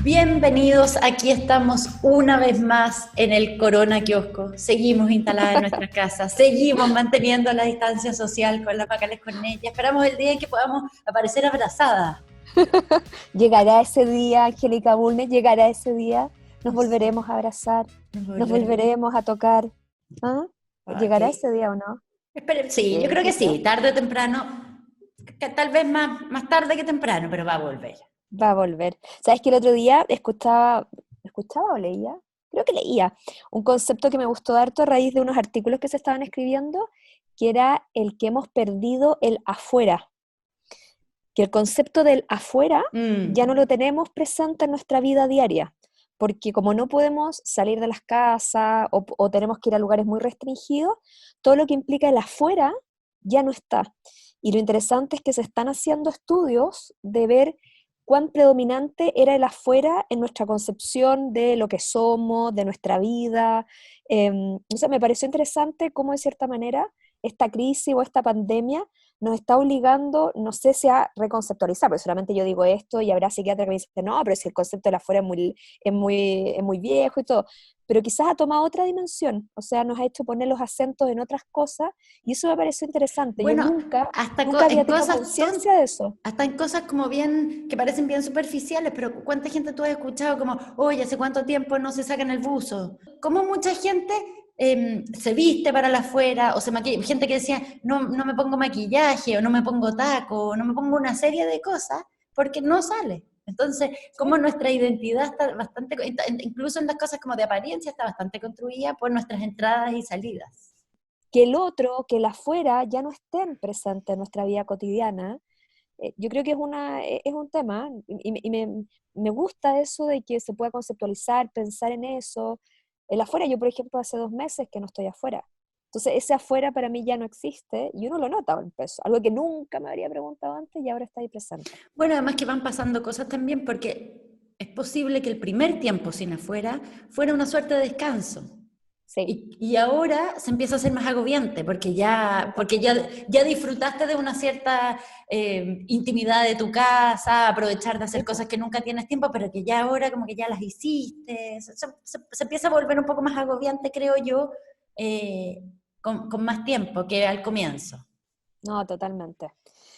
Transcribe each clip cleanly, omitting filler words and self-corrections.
Bienvenidos, aquí estamos una vez más en el Corona Kiosco. Seguimos instaladas en nuestras casas, seguimos manteniendo la distancia social con las Macales con ella. Esperamos el día en que podamos aparecer abrazadas. Llegará ese día, Angélica Bulnes, llegará ese día, nos volveremos a abrazar, nos volveremos a tocar. ¿Ah? ¿Llegará ese día o no? Sí, yo creo que sí, tarde o temprano, tal vez más tarde que temprano, pero va a volver. Va a volver. ¿Sabes que el otro día escuchaba o leía? Creo que leía un concepto que me gustó harto a raíz de unos artículos que se estaban escribiendo, que era el que hemos perdido el afuera. Que el concepto del afuera ya no lo tenemos presente en nuestra vida diaria, porque como no podemos salir de las casas o tenemos que ir a lugares muy restringidos, todo lo que implica el afuera ya no está. Y lo interesante es que se están haciendo estudios de ver cuán predominante era el afuera en nuestra concepción de lo que somos, de nuestra vida. O sea, me pareció interesante cómo de cierta manera esta crisis o esta pandemia nos está obligando, no sé si a reconceptualizar, porque solamente yo digo esto y habrá psiquiatras que me dicen, no, pero si el concepto de la afuera es muy viejo y todo, pero quizás ha tomado otra dimensión, o sea, nos ha hecho poner los acentos en otras cosas, y eso me pareció interesante. Bueno, yo nunca hasta había en tenido cosas conciencia de eso. hasta en cosas como bien, que parecen bien superficiales, pero ¿cuánta gente tú has escuchado como, oye, ¿hace cuánto tiempo no se sacan el buzo? ¿Cómo mucha gente se viste para la afuera, o se maquilla? Gente que decía, no me pongo maquillaje, o no me pongo taco, o no me pongo una serie de cosas, porque no sale. Entonces, como nuestra identidad está bastante, incluso en las cosas como de apariencia, está bastante construida por nuestras entradas y salidas. Que el otro, que el afuera, ya no estén presentes en nuestra vida cotidiana, yo creo que es un tema, y me gusta eso de que se pueda conceptualizar, pensar en eso. El afuera, yo por ejemplo hace 2 meses que no estoy afuera. Entonces ese afuera para mí ya no existe y uno lo nota en peso, algo que nunca me habría preguntado antes y ahora está ahí presente. Bueno, además que van pasando cosas también porque es posible que el primer tiempo sin afuera fuera una suerte de descanso. Sí. Y ahora se empieza a ser más agobiante porque ya disfrutaste de una cierta intimidad de tu casa, aprovechar de hacer cosas que nunca tienes tiempo, pero que ya ahora como que ya las hiciste. Se empieza a volver un poco más agobiante, creo yo, con más tiempo que al comienzo. No, totalmente.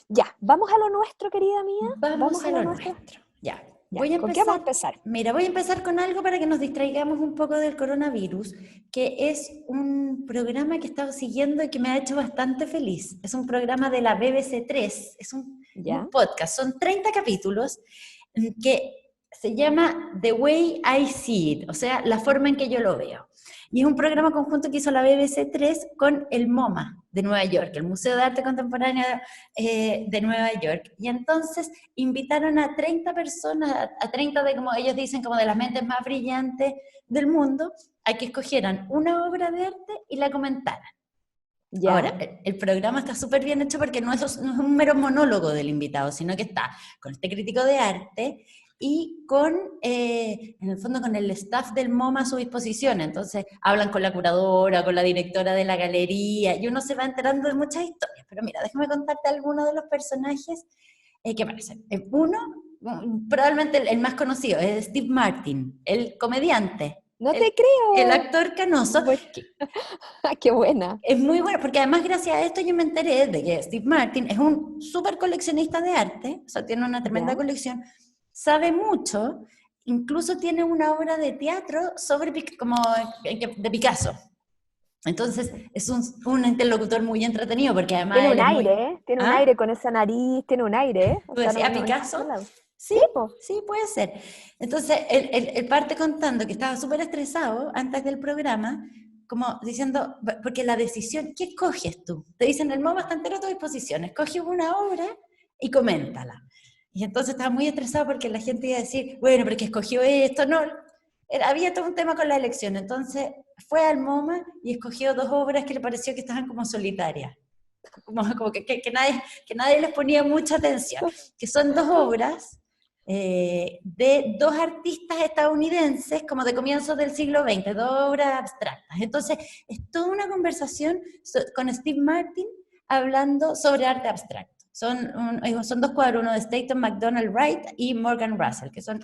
Ya, vamos a lo nuestro, querida mía. Vamos Vamos a a lo lo nuestro. nuestro. Ya, Ya, voy a ¿con qué vamos a empezar. empezar? Mira, voy a empezar con algo para que nos distraigamos un poco del coronavirus, que es un programa que he estado siguiendo y que me ha hecho bastante feliz. Es un programa de la BBC 3, es Ya, un podcast, son 30 capítulos que se llama The Way I See It, o sea, la forma en que yo lo veo. Y es un programa conjunto que hizo la BBC 3 con el MoMA de Nueva York, el Museo de Arte Contemporáneo de Nueva York. Y entonces invitaron a 30 personas, a 30 de, como ellos dicen, como de las mentes más brillantes del mundo, a que escogieran una obra de arte y la comentaran. Ahora, ya, el programa está súper bien hecho porque no es un mero monólogo del invitado, sino que está con este crítico de arte y en el fondo, con el staff del MoMA a su disposición. Entonces, hablan con la curadora, con la directora de la galería, y uno se va enterando de muchas historias. Pero mira, déjame contarte algunos de los personajes que aparecen. Uno, probablemente el más conocido, es Steve Martin, el comediante, no el, te el creo. actor canoso, Bueno, qué buena. es muy bueno, porque además gracias a esto yo me enteré de que Steve Martin es un súper coleccionista de arte, o sea, tiene una tremenda Ya, colección, sabe mucho, incluso tiene una obra de teatro sobre como de Picasso. Entonces es un interlocutor muy entretenido, porque además tiene él un es muy... aire, ¿eh? Tiene un aire ¿Ah? con esa nariz, tiene un aire, ¿eh? O ¿Tú sea, decías no es cualquier Picasso? lado. Sí, Sí, po. sí, puede ser. Entonces, él parte contando que estaba súper estresado antes del programa, como diciendo, porque la decisión, ¿qué escoges tú? Te dicen, el MoMA está entero a tu disposición, escoge una obra y coméntala. Y entonces estaba muy estresado porque la gente iba a decir, bueno, pero que escogió esto, no. Había todo un tema con la elección. Entonces fue al MoMA y escogió dos obras que le pareció que estaban como solitarias, como que nadie les ponía mucha atención, que son dos obras de dos artistas estadounidenses como de comienzos del siglo XX, dos obras abstractas. Entonces, es toda una conversación con Steve Martin hablando sobre arte abstracto. Son dos cuadros, uno de Stanton McDonald Wright y Morgan Russell, que son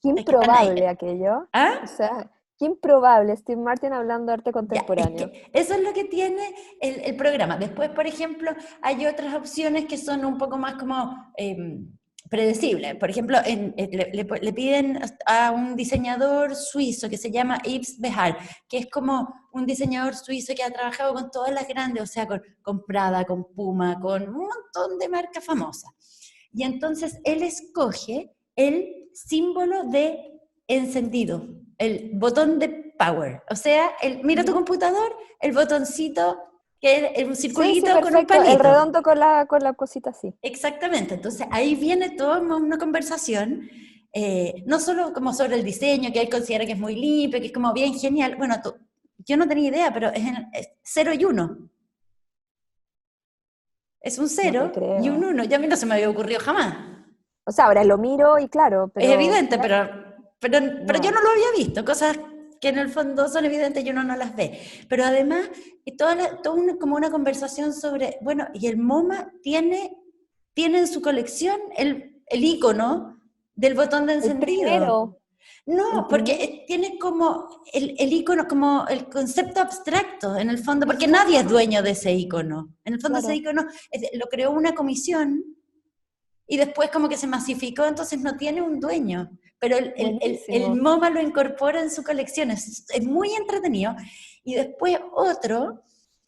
Qué Es que están ahí. improbable aquello. O ¿Ah? sea, qué improbable Steve Martin hablando de arte Ya, es contemporáneo. que eso es lo que tiene el programa. Después, por ejemplo, hay otras opciones que son un poco más como predecibles. Por ejemplo, le piden a un diseñador suizo que se llama Yves Behar, que es como un diseñador suizo que ha trabajado con todas las grandes, o sea, con Prada, con Puma, con un montón de marcas famosas. Y entonces él escoge el símbolo de encendido, el botón de power. O sea, mira tu ¿Ya? computador, el botoncito que es un Sí, sí, circulito con un perfecto. El palito. redondo con la cosita así. Exactamente. Entonces ahí viene toda una conversación, no solo como sobre el diseño, que él considera que es muy limpio, que es como bien genial. Bueno, yo no tenía idea, pero es 0 y 1. Es un No te 0 y un creo. 1. Ya a mí no se me había ocurrido jamás. O sea, ahora lo miro y claro, Es pero evidente, pero yo no. no lo había visto, cosas que en el fondo son evidentes y uno no las ve. Pero además, como una conversación sobre, bueno, y el MoMA tiene en su colección el icono del botón de El encendido. primero, el No, porque primero. tiene como el icono, como el concepto abstracto, en el fondo, porque nadie es Exacto, dueño de ese icono. En el fondo ese claro. icono lo creó una comisión y después como que se masificó, entonces no tiene un dueño, pero el Buenísimo. MoMA lo incorpora en su colección, es muy entretenido. Y después otro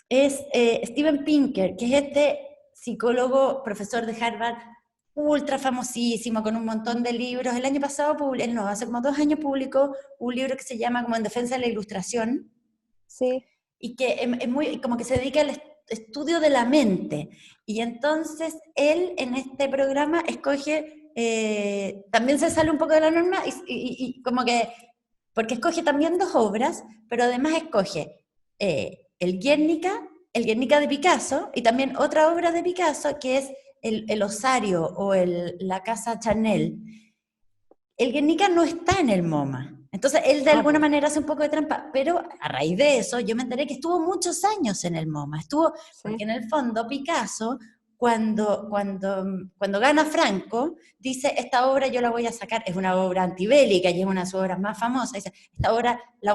es Steven Pinker, que es este psicólogo, profesor de Harvard, ultra famosísimo, con un montón de libros. El año pasado, no, hace como 2 años publicó un libro que se llama como En defensa de la ilustración, Sí, y que es muy, como que se dedica al estudio de la mente. Y entonces él en este programa escoge, también se sale un poco de la norma y como que, porque escoge también 2 obras, pero además escoge el Guernica de Picasso y también otra obra de Picasso que es el Osario o la Casa Chanel. El Guernica no está en el MoMA. Entonces, él de ah, alguna manera hace un poco de trampa, pero a raíz de eso yo me enteré que estuvo muchos años en el MoMA. Porque sí. en el fondo Picasso, cuando gana Franco, dice, esta obra yo la voy a sacar, es una obra antibélica y es una de sus obras más famosas, dice, esta obra la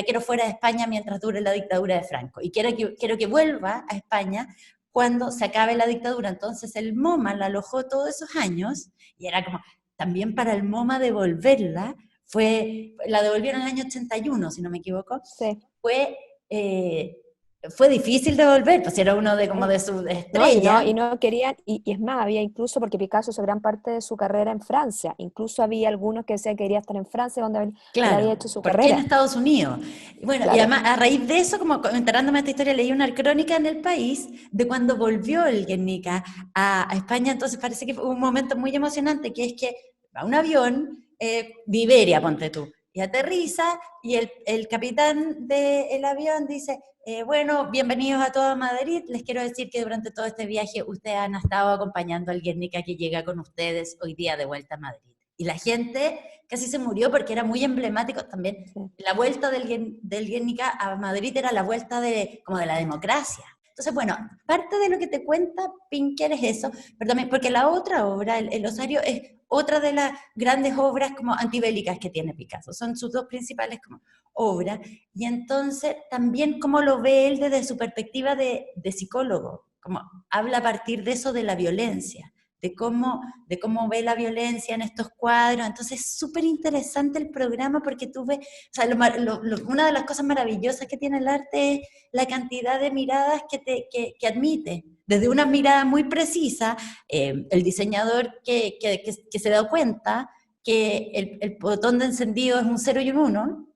quiero fuera de España mientras dure la dictadura de Franco. Y quiero que vuelva a España cuando se acabe la dictadura. Entonces el MoMA la alojó todos esos años y era como, también para el MoMA devolverla, la devolvieron en el año 81, si no me equivoco, Sí. fue, eh, fue difícil devolver, pues era uno de como Sí. de sus No, estrellas. y no querían, y es más, había incluso, porque Picasso hizo gran parte de su carrera en Francia, incluso había algunos que decían que quería estar en Francia, donde él Claro, había hecho su ¿por qué en carrera. Estados Unidos? Bueno, y Claro, además a raíz de eso, como enterándome de esta historia, leí una crónica en El País de cuando volvió el Guernica a España, entonces parece que fue un momento muy emocionante, que es que va un avión de Iberia, ponte tú, y aterriza, y el capitán del avión dice, bueno, bienvenidos a toda Madrid, les quiero decir que durante todo este viaje ustedes han estado acompañando al Guernica que llega con ustedes hoy día de vuelta a Madrid. Y la gente casi se murió porque era muy emblemático también. sí. La vuelta del Guernica a Madrid era la vuelta como de la democracia. Entonces, bueno, parte de lo que te cuenta Pinker es eso, pero también, porque la otra obra, el Osario, es otra de las grandes obras como antibélicas que tiene Picasso. Son sus dos principales como obras. Y entonces también cómo lo ve él desde su perspectiva de psicólogo, como habla a partir de eso de la violencia de cómo ve la violencia en estos cuadros. Entonces es súper interesante el programa porque tú ves, o sea, una de las cosas maravillosas que tiene el arte es la cantidad de miradas que admite. Desde una mirada muy precisa, el diseñador que se da cuenta que el botón de encendido es un 0 y un 1,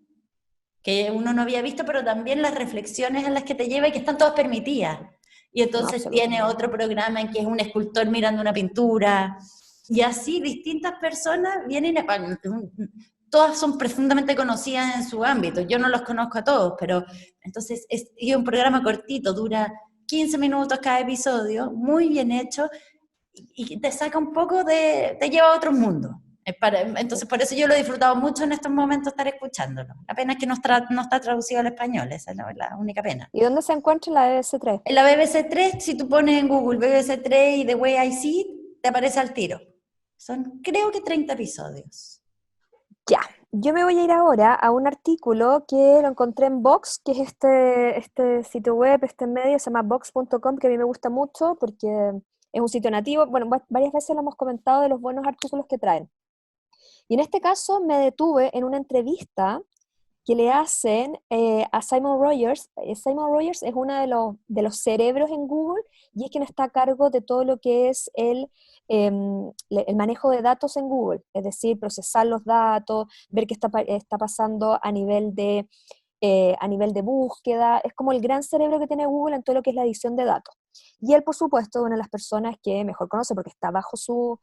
que uno no había visto, pero también las reflexiones a las que te lleva y que están todas permitidas. Y No, entonces tiene absolutamente. otro programa en que es un escultor mirando una pintura, y así distintas personas vienen, todas son profundamente conocidas en su ámbito, yo no los conozco a todos, pero entonces es un programa cortito, dura 15 minutos cada episodio, muy bien hecho, y te saca un poco te lleva a otro mundo. Sí. Entonces, por eso yo lo he disfrutado mucho en estos momentos estar escuchándolo. La pena es que no está traducido al español, esa es la única pena. ¿Y dónde se encuentra la BBC3? En la BBC 3, si tú pones en Google BBC 3 y The Way I See It, te aparece al tiro. Son, creo que 30 episodios. Ya, yo me voy a ir ahora a un artículo que lo encontré en Vox, que es este sitio web, este medio, se llama Vox.com, que a mí me gusta mucho porque es un sitio nativo. Bueno, varias veces lo hemos comentado de los buenos artículos que traen. Y en este caso me detuve en una entrevista que le hacen a Simon Rogers. Simon Rogers es uno de los cerebros en Google y es quien está a cargo de todo lo que es el manejo de datos en Google, es decir, procesar los datos, ver qué está pasando a nivel de búsqueda. Es como el gran cerebro que tiene Google en todo lo que es la edición de datos. Y él, por supuesto, es una de las personas que mejor conoce porque está bajo su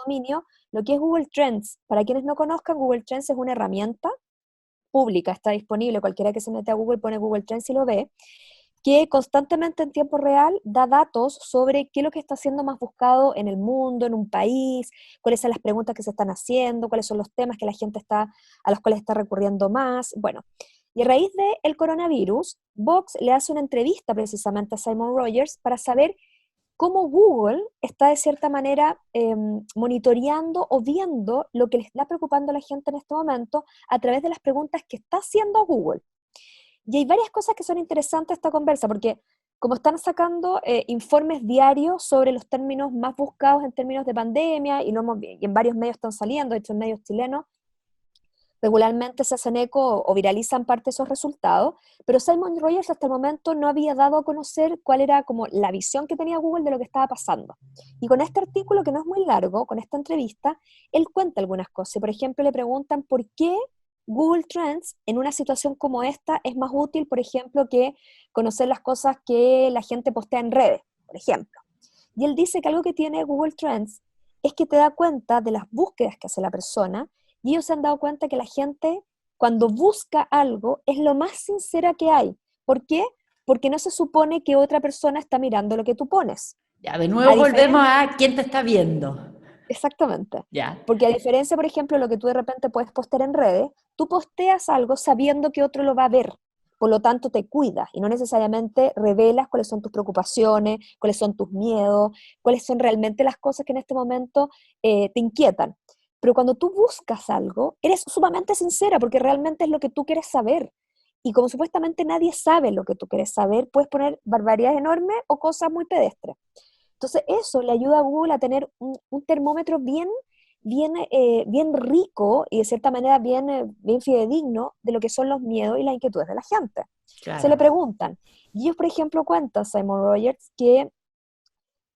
dominio, lo que es Google Trends. Para quienes no conozcan, Google Trends es una herramienta pública, está disponible, cualquiera que se mete a Google pone Google Trends y lo ve, que constantemente en tiempo real da datos sobre qué es lo que está siendo más buscado en el mundo, en un país, cuáles son las preguntas que se están haciendo, cuáles son los temas que la gente a los cuales está recurriendo más. Bueno, y a raíz del coronavirus, Vox le hace una entrevista precisamente a Simon Rogers para saber cómo Google está de cierta manera monitoreando o viendo lo que le está preocupando a la gente en este momento a través de las preguntas que está haciendo Google. Y hay varias cosas que son interesantes de esta conversa, porque como están sacando informes diarios sobre los términos más buscados en términos de pandemia, y en varios medios están saliendo, de hecho en medios chilenos, regularmente se hacen eco o viralizan parte de esos resultados, pero Simon Rogers hasta el momento no había dado a conocer cuál era como la visión que tenía Google de lo que estaba pasando. Y con este artículo, que no es muy largo, con esta entrevista, él cuenta algunas cosas. Y por ejemplo, le preguntan por qué Google Trends en una situación como esta es más útil, por ejemplo, que conocer las cosas que la gente postea en redes, por ejemplo. Y él dice que algo que tiene Google Trends es que te da cuenta de las búsquedas que hace la persona, y ellos se han dado cuenta que la gente, cuando busca algo, es lo más sincera que hay. ¿Por qué? Porque no se supone que otra persona está mirando lo que tú pones. Ya, de A nuevo volvemos diferencia, a quién te está viendo. exactamente. Ya, Porque a diferencia, por ejemplo, de lo que tú de repente puedes postear en redes, tú posteas algo sabiendo que otro lo va a ver. Por lo tanto, te cuidas y no necesariamente revelas cuáles son tus preocupaciones, cuáles son tus miedos, cuáles son realmente las cosas que en este momento te inquietan. Pero cuando tú buscas algo, eres sumamente sincera porque realmente es lo que tú quieres saber. Y como supuestamente nadie sabe lo que tú quieres saber, puedes poner barbaridades enormes o cosas muy pedestres. Entonces eso le ayuda a Google a tener un termómetro bien rico y de cierta manera bien fidedigno de lo que son los miedos y las inquietudes de la gente. Se le claro. preguntan. Y ellos, por ejemplo, cuentan, Simon Rogers, que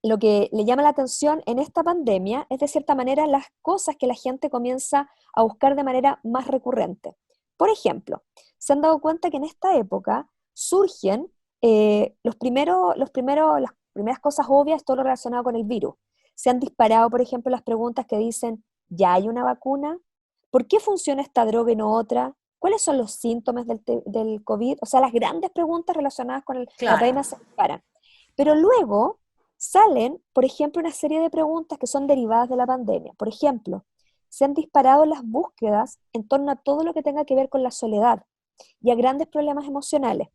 lo que le llama la atención en esta pandemia es de cierta manera las cosas que la gente comienza a buscar de manera más recurrente. Por ejemplo, se han dado cuenta que en esta época surgen las primeras cosas obvias, todo lo relacionado con el virus. Se han disparado, por ejemplo, las preguntas que dicen, ¿ya hay una vacuna? ¿Por qué funciona esta droga y no otra? ¿Cuáles son los síntomas del COVID? O sea, las grandes preguntas relacionadas con la Claro. pandemia se disparan. Pero luego salen, por ejemplo, una serie de preguntas que son derivadas de la pandemia. Por ejemplo, se han disparado las búsquedas en torno a todo lo que tenga que ver con la soledad y a grandes problemas emocionales.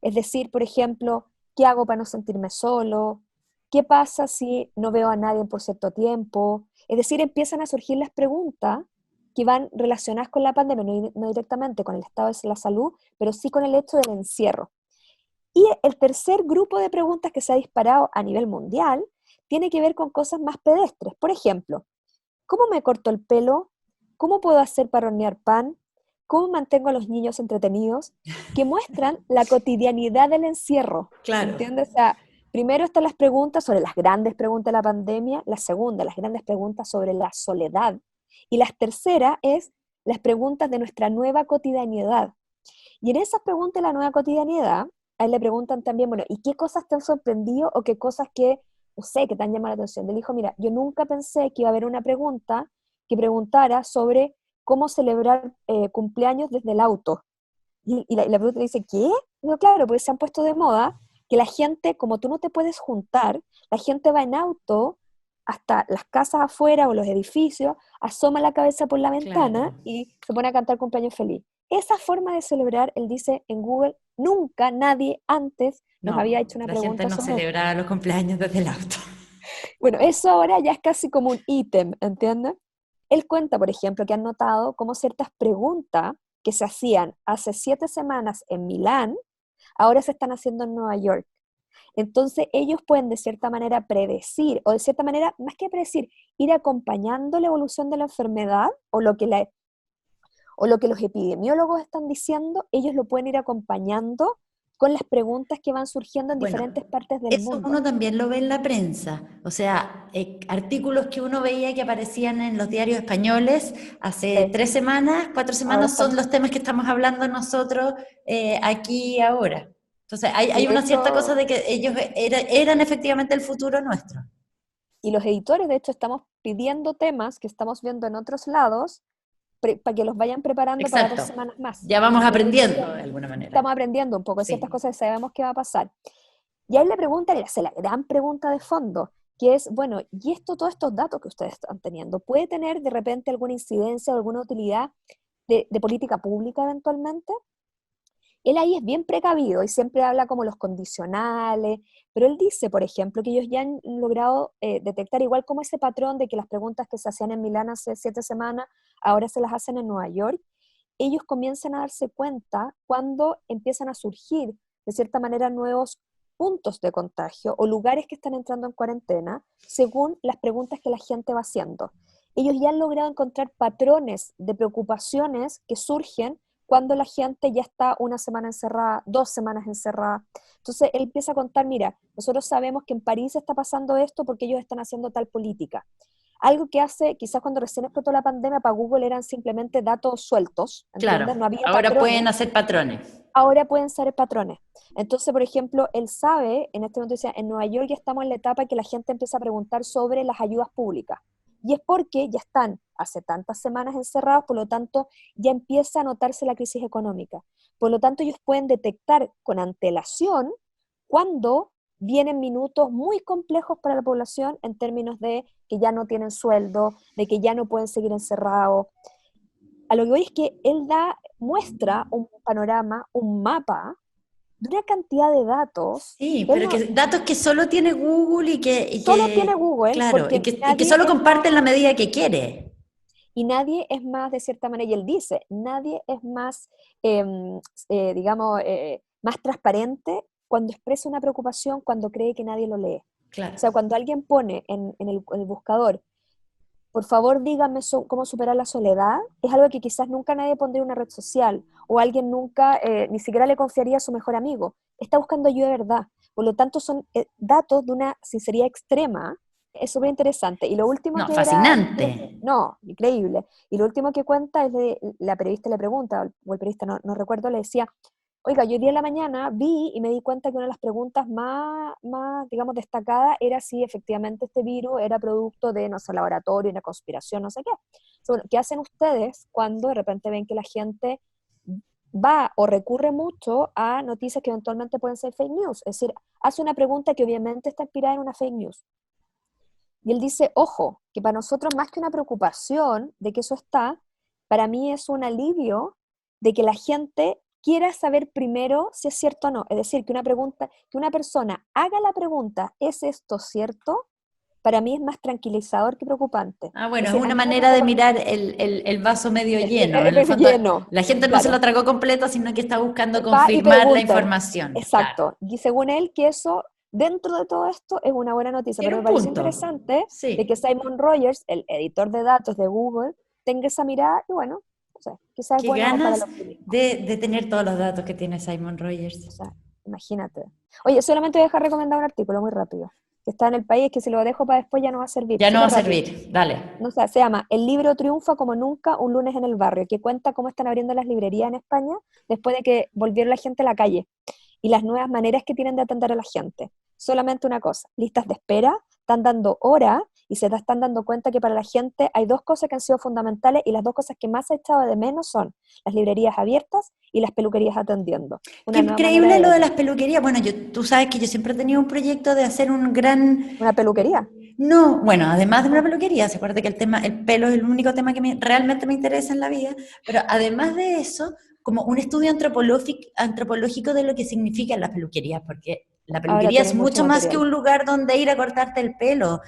Es decir, por ejemplo, ¿qué hago para no sentirme solo? ¿Qué pasa si no veo a nadie por cierto tiempo? Es decir, empiezan a surgir las preguntas que van relacionadas con la pandemia, no directamente con el estado de la salud, pero sí con el hecho del encierro. Y el tercer grupo de preguntas que se ha disparado a nivel mundial tiene que ver con cosas más pedestres. Por ejemplo, ¿cómo me corto el pelo? ¿Cómo puedo hacer para hornear pan? ¿Cómo mantengo a los niños entretenidos? Que muestran la cotidianidad del encierro. Claro. ¿Entiendes? O sea, primero están las preguntas sobre las grandes preguntas de la pandemia, la segunda, las grandes preguntas sobre la soledad, y la tercera es las preguntas de nuestra nueva cotidianidad. Y en esas preguntas de la nueva cotidianidad, a él le preguntan también, bueno, ¿y qué cosas te han sorprendido o qué cosas que, no sé, que te han llamado la atención? Él dijo, mira, yo nunca pensé que iba a haber una pregunta que preguntara sobre cómo celebrar cumpleaños desde el auto. Y la pregunta dice, ¿qué? No, claro, porque se han puesto de moda que la gente, como tú no te puedes juntar, la gente va en auto hasta las casas afuera o los edificios, asoma la cabeza por la Claro. ventana y se pone a cantar cumpleaños feliz. Esa forma de celebrar, él dice en Google, nunca nadie antes nos había No, hecho una la gente pregunta no sobre esto. celebra los cumpleaños desde el auto. Bueno, eso ahora ya es casi como un ítem, ¿entiendes? Él cuenta, por ejemplo, que han notado cómo ciertas preguntas que se hacían hace 7 semanas en Milán, ahora se están haciendo en Nueva York. Entonces ellos pueden de cierta manera predecir, o de cierta manera, más que predecir, ir acompañando la evolución de la enfermedad o lo que los epidemiólogos están diciendo, ellos lo pueden ir acompañando con las preguntas que van surgiendo en Bueno, diferentes partes del eso mundo. uno también lo ve en la prensa, o sea, artículos que uno veía que aparecían en los diarios españoles hace Sí, 3 semanas, 4 ahora semanas, son están, los temas que estamos hablando nosotros aquí y ahora. Entonces, y hay de una cierta cosa hecho, de que ellos eran efectivamente el futuro nuestro. y los editores de hecho estamos pidiendo temas que estamos viendo en otros lados para que los vayan preparando para 2 Exacto. semanas más. Ya vamos Y ellos aprendiendo decían, de alguna manera. estamos aprendiendo un poco de ciertas Sí. cosas y sabemos qué va a pasar. Y ahí le preguntan, y le hace la gran pregunta de fondo, que es, bueno, ¿y todos estos datos que ustedes están teniendo, puede tener de repente alguna incidencia o alguna utilidad de política pública eventualmente? Él ahí es bien precavido y siempre habla como los condicionales, pero él dice, por ejemplo, que ellos ya han logrado detectar igual como ese patrón de que las preguntas que se hacían en Milán hace 7 semanas, ahora se las hacen en Nueva York. Ellos comienzan a darse cuenta cuando empiezan a surgir, de cierta manera, nuevos puntos de contagio o lugares que están entrando en cuarentena, según las preguntas que la gente va haciendo. Ellos ya han logrado encontrar patrones de preocupaciones que surgen cuando la gente ya está 1 semana encerrada, 2 semanas encerrada. Entonces él empieza a contar, mira, nosotros sabemos que en París está pasando esto porque ellos están haciendo tal política. Algo que hace, quizás cuando recién explotó la pandemia, para Google eran simplemente datos sueltos, Claro, ¿entiendes? No había ahora patrones, pueden hacer patrones. ahora pueden ser patrones. Entonces, por ejemplo, él sabe, en este momento decía, en Nueva York ya estamos en la etapa en que la gente empieza a preguntar sobre las ayudas públicas. Y es porque ya están hace tantas semanas encerrados, por lo tanto, ya empieza a notarse la crisis económica. Por lo tanto, ellos pueden detectar con antelación cuando vienen minutos muy complejos para la población en términos de que ya no tienen sueldo, de que ya no pueden seguir encerrados. A lo que voy es que él muestra un panorama, un mapa de una cantidad de datos Sí, que él pero no, que datos que solo tiene Google solo tiene Google, claro, porque y que solo comparte en la medida que quiere. y nadie es más, de cierta manera, y él dice, nadie es más, digamos, más transparente cuando expresa una preocupación, cuando cree que nadie lo lee. O Claro. sea, cuando alguien pone en el buscador, por favor díganme cómo superar la soledad, es algo que quizás nunca nadie pondría en una red social, o alguien nunca, ni siquiera le confiaría a su mejor amigo. Está buscando ayuda de verdad. Por lo tanto, son datos de una sinceridad extrema. Es súper interesante. Y lo último No, que era, fascinante. no, increíble. Y lo último que cuenta es de, la periodista le pregunta, o el periodista, no recuerdo, le decía, oiga, yo hoy día en la mañana vi y me di cuenta que una de las preguntas más, digamos, destacadas era si efectivamente este virus era producto de, no sé, laboratorio, una conspiración, no sé qué. Bueno, ¿qué hacen ustedes cuando de repente ven que la gente va o recurre mucho a noticias que eventualmente pueden ser fake news? Es decir, hace una pregunta que obviamente está inspirada en una fake news. Y él dice, ojo, que para nosotros más que una preocupación de que eso está, para mí es un alivio de que la gente quiera saber primero si es cierto o no. Es decir, que una persona haga la pregunta, ¿es esto cierto? Para mí es más tranquilizador que preocupante. Ah, Es bueno, es decir, a una mí me manera de preocupa mirar el vaso medio lleno. En el fondo, lleno, la gente no se lo claro. tragó completo, sino que está buscando Va y confirmar la pregunta, información. Claro. exacto. Y según él, que eso, dentro de todo esto, es una buena noticia. Tiene Pero un me pareció punto. interesante de que Sí. Simon Rogers, el editor de datos de Google, tenga esa mirada y bueno, o sea, quizás es Qué bueno para el ganas optimismo. de tener todos los datos que tiene Simon O Rogers. sea, imagínate. Oye, solamente voy a dejar recomendar un artículo muy rápido, que está en El País, que si lo dejo para después ya no va a servir. Ya no va Súper a rápido. servir. Dale. No sé, se llama El libro triunfa como nunca un lunes en el barrio, que cuenta cómo están abriendo las librerías en España después de que volvieron la gente a la calle y las nuevas maneras que tienen de atender a la gente. Solamente una cosa, listas de espera, están dando hora y se están dando cuenta que para la gente hay 2 cosas que han sido fundamentales y las 2 cosas que más ha echado de menos son las librerías abiertas y las peluquerías atendiendo. Qué Una nueva manera increíble de lo de verlo. las peluquerías. Bueno, tú sabes que yo siempre he tenido un proyecto de hacer un gran... Una peluquería. No, bueno, además de una Ah, peluquería, se acuerda que el pelo es el único tema que realmente me interesa en la vida, pero además de eso, como un estudio antropológico de lo que significan las peluquerías, porque La Ahora peluquería es tienes mucho mucho más que material. un lugar donde ir a cortarte el pelo.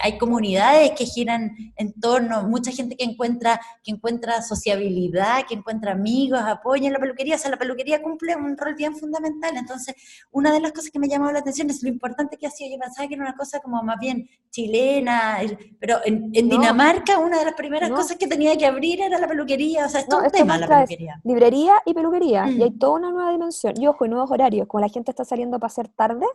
Hay comunidades que giran en torno, mucha gente que encuentra sociabilidad, que encuentra amigos, apoyo en la peluquería. O sea, la peluquería cumple un rol bien fundamental. Entonces, una de las cosas que me llamó la atención es lo importante que ha sido. Yo pensaba que era una cosa como más bien chilena, pero en No, Dinamarca una de las primeras no, cosas que tenía que abrir era la peluquería. O sea, es todo no, un esto tema la muestra es peluquería. librería y peluquería, y hay Mm, toda una nueva dimensión. Y ojo, y nuevos horarios, como la gente está saliendo para hacer tarde,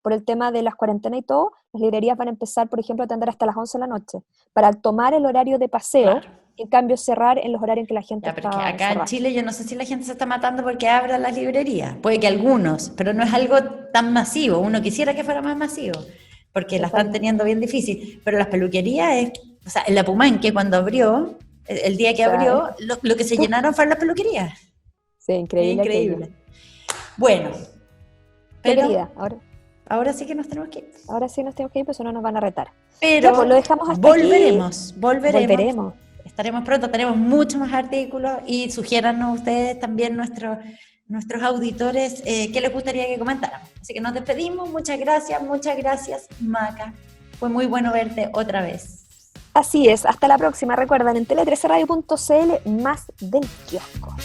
por el tema de las cuarentenas y todo, las librerías van a empezar, por ejemplo, a atender hasta las 11 de la noche, para tomar el horario de paseo, claro. y en cambio cerrar en los horarios en que la gente Ya, pero es que está acá en encerrada. Chile yo no sé si la gente se está matando porque abran las librerías. Puede que algunos, pero no es algo tan masivo. Uno quisiera que fuera más masivo, porque la están Totalmente. teniendo bien difícil. Pero las peluquerías, o sea, en la Pumanque cuando abrió, el día O que sea, abrió, lo que se llenaron fueron las peluquerías. sí, Es increíble aquello. increíble. Bueno, Ya pero querida, ahora, ahora sí que nos tenemos que ir. ahora sí nos tenemos que ir, pues si no nos van a retar. Ya, pues lo Pero dejamos hasta aquí. volveremos. Volveremos. Estaremos pronto, tenemos muchos más artículos y sugiéranos ustedes también nuestros auditores qué les gustaría que comentáramos. Así que nos despedimos, muchas gracias, Maca. Fue muy bueno verte otra vez. Así es, hasta la próxima. Recuerden, en tele13radio.cl más del kiosco.